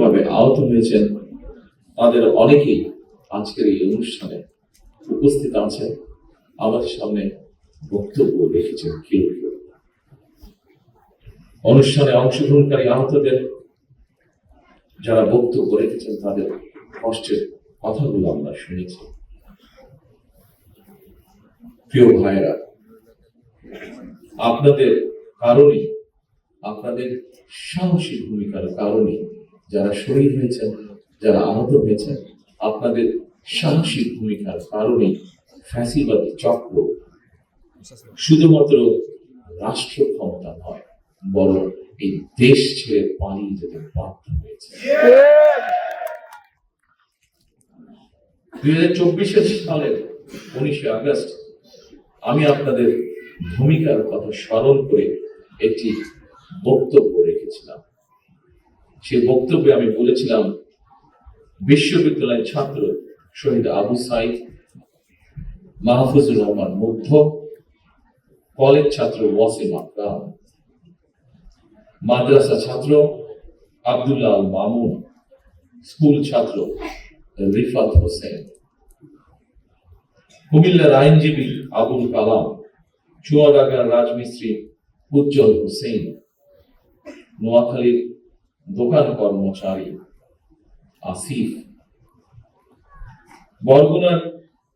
ভাবে আহত হয়েছেন তাদের অনেকেই আজকের এই অনুষ্ঠানে উপস্থিত আছেন, আমাদের সামনে বক্তব্য রেখেছেন। কেউ কেউ অনুষ্ঠানে অংশগ্রহণকারী আহতদের যারা বক্তব্য রেখেছেন তাদের কষ্টের কথাগুলো আমরা শুনেছি। প্রিয় ভাইরা, আপনাদের কারণে, আপনাদের সাহসী ভূমিকার কারণে যারা শহীদ হয়েছেন, যারা আহত হয়েছেন, আপনাদের সাহসী ভূমিকার কারণে ফ্যাসিবাদী চক্র শুধুমাত্র রাষ্ট্র ক্ষমতা নয়, বরং এই দেশ ছেড়ে পালিয়ে যেতে বাধ্য হয়েছে। 2024 সালের 19 আগস্ট আমি আপনাদের ভূমিকার কথা স্মরণ করে একটি বক্তব্য রেখেছিলাম। সেই বক্তব্যে আমি বলেছিলাম, বিশ্ববিদ্যালয়ের ছাত্র শহীদ আবু সাইদ, মাহফুজুর রহমান মুগ্ধ, কলেজ ছাত্র ওয়াসিম আকরাম, মাদ্রাসা ছাত্র আব্দুল্লাহ আল মামুন, স্কুল ছাত্র রিফাত হোসেন, কুমিল্লার আইনজীবী আবুল কালাম, চুয়াডাঙ্গার রাজমিস্ত্রি উজ্জ্বল হোসেন, নোয়াখালীর দোকান কর্মচারী আসিফ, বরগুনার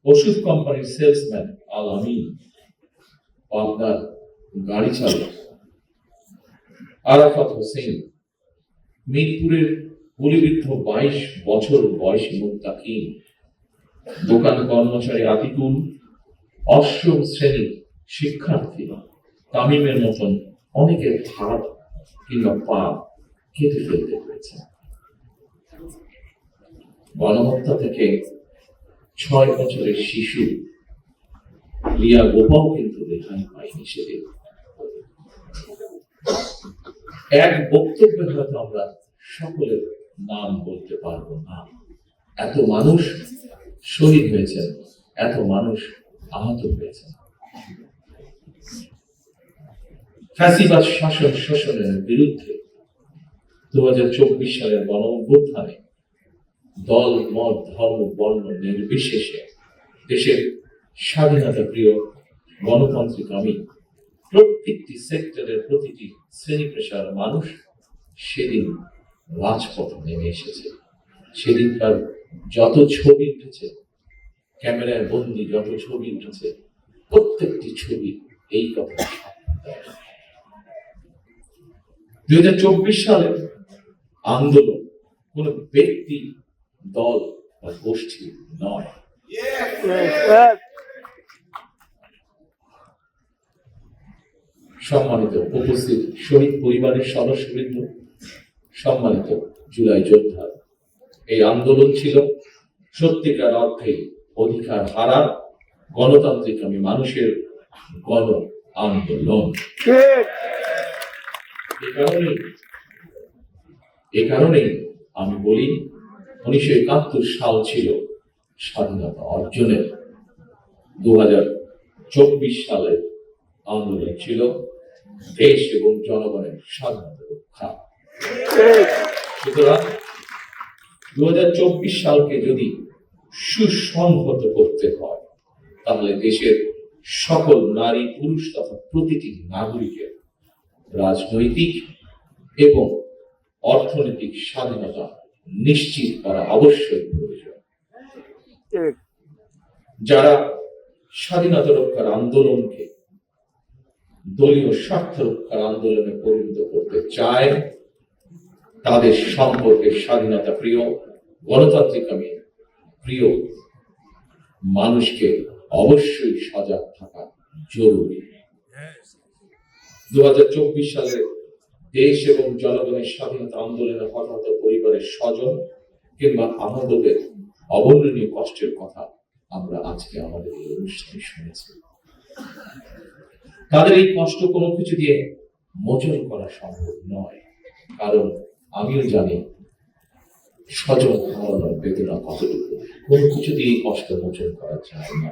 ওষুধ কোম্পানির সেলসম্যান আল আমিন, পাবনার গাড়ি চালক আরাফাত হোসেন, মিরপুরের গুলিবিদ্ধ 22 বছর বয়সী মুত্তাকিন, দোকান কর্মচারী আতিকুল, অষ্টম শ্রেণীর শিক্ষার্থী তামিমের মতন অনেকের হাত কিংবা পা কেটে ফেলতে হয়েছে। গণহত্যা থেকে 6 বছরের শিশু লিয়া গোপাও কিন্তু রেহাই পায়নি সেদিন। এক বক্তব্যে হয়তো আমরা সকলের নাম বলতে পারবো না, এত মানুষ শহীদ হয়েছেন, এত মানুষ আহত হয়েছেন। ফ্যাসিবাদ শাসন শোষণের বিরুদ্ধে 2024 সালের গণ অভ্যুত্থানে দল, মত, ধর্ম, বর্ণ নির্বিশেষে দেশের স্বাধীনতা প্রিয় গণতান্ত্রিক আমি প্রত্যেকটি সেক্টরের প্রতিটি শ্রেণী পেশার মানুষ সেদিন রাজপথে নেমে এসেছে। সেদিনকার যত ছবি উঠেছে, ক্যামেরায় বন্দি যত ছবি উঠেছে, প্রত্যেকটি ছবি এই কথা। 2024 সালের আন্দোলন কোন ব্যক্তি, দল বা গোষ্ঠী নয়। সম্মানিত উপস্থিত শহীদ পরিবারের সদস্যবৃন্দ, সম্মানিত জুলাই যোদ্ধা, এই আন্দোলন ছিল সত্যিকার অর্থে অধিকার হারা গণতান্ত্রিক আমি মানুষের গণ আন্দোলন। এ কারণে আমি বলি 1971 সাল ছিল স্বাধীনতা অর্জনের, 2024 সালের আন্দোলন ছিল দেশ এবং জনগণের স্বাধীনতা রক্ষা। সুতরাং 2024 সালকে যদি সুসংহত করতে হয়, তাহলে দেশের সকল নারী, পুরুষ তথা প্রতিটি নাগরিকের রাজনৈতিক এবং অর্থনৈতিক স্বাধীনতা নিশ্চিত করা অবশ্যই প্রয়োজন। যারা স্বাধীনতা রক্ষার আন্দোলনকে দলীয় স্বার্থ রক্ষার আন্দোলনে পরিণত করতে চায়, তাদের সম্পর্কে স্বাধীনতা প্রিয়, গণতান্ত্রিক আমি প্রিয় মানুষকে অবশ্যই সজাগ থাকা জরুরি। 2024 সালে দেশ এবং জনগণের স্বাধীনতা আন্দোলনে হতাহত পরিবারের স্বজন কিংবা আহতদের অবর্ণনীয় কষ্টের কথা আমরা আজকে আমাদের এই অনুষ্ঠানে শুনেছি। তাদের এই কষ্ট কোনো কিছু দিয়ে মোচন করা সম্ভব নয়, কারণ আমিও জানি স্বজন হারানোর বেদনা কতটুকু। কোনো কিছু দিয়ে কষ্ট মোচন করা যায় না।